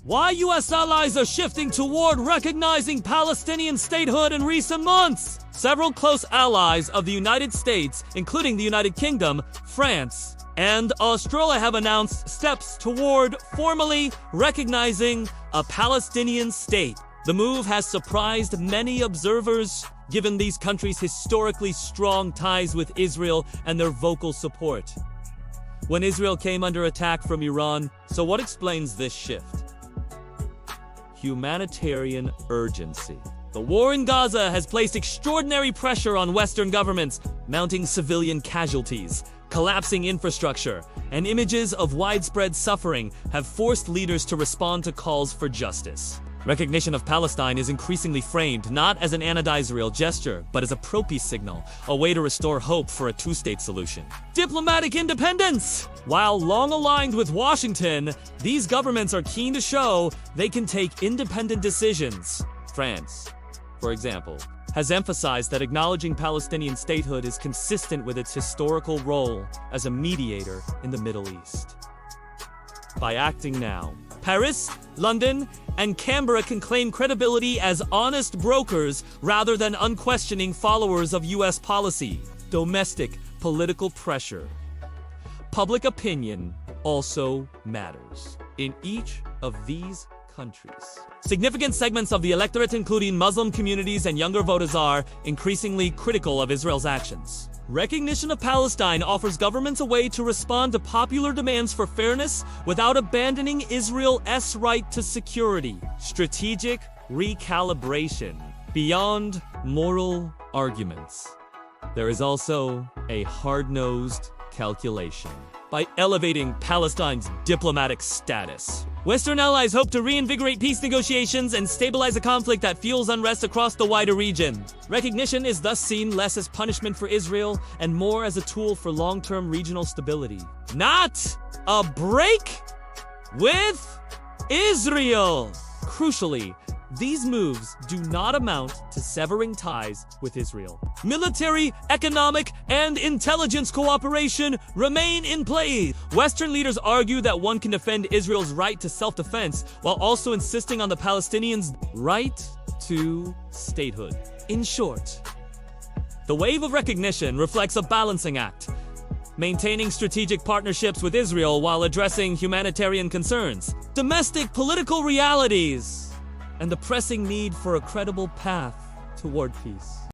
Why U.S. allies are shifting toward recognizing Palestinian statehood in recent months. Several close allies of the United States, including the United Kingdom, France, and Australia, have announced steps toward formally recognizing a Palestinian state. The move has surprised many observers, given these countries' historically strong ties with Israel and their vocal support when Israel came under attack from Iran. So what explains this shift? Humanitarian urgency. The war in Gaza has placed extraordinary pressure on Western governments, mounting civilian casualties, collapsing infrastructure, and images of widespread suffering have forced leaders to respond to calls for justice. Recognition of Palestine is increasingly framed not as an anti-Israel gesture, but as a pro-peace signal, a way to restore hope for a two-state solution. Diplomatic independence! While long aligned with Washington, these governments are keen to show they can take independent decisions. France, for example, has emphasized that acknowledging Palestinian statehood is consistent with its historical role as a mediator in the Middle East. By acting now, Paris, London, and Canberra can claim credibility as honest brokers rather than unquestioning followers of U.S. policy. Domestic political pressure. Public opinion also matters in each of these countries. Significant segments of the electorate, including Muslim communities and younger voters, are increasingly critical of Israel's actions. Recognition of Palestine offers governments a way to respond to popular demands for fairness without abandoning Israel's right to security. Strategic recalibration. Beyond moral arguments, there is also a hard-nosed calculation. By elevating Palestine's diplomatic status, Western allies hope to reinvigorate peace negotiations and stabilize a conflict that fuels unrest across the wider region. Recognition is thus seen less as punishment for Israel and more as a tool for long-term regional stability. Not a break with Israel! Crucially, these moves do not amount to severing ties with Israel. Military, economic, and intelligence cooperation remain in place. Western leaders argue that one can defend Israel's right to self-defense while also insisting on the Palestinians' right to statehood. In short, the wave of recognition reflects a balancing act, maintaining strategic partnerships with Israel while addressing humanitarian concerns, domestic political realities, and the pressing need for a credible path toward peace.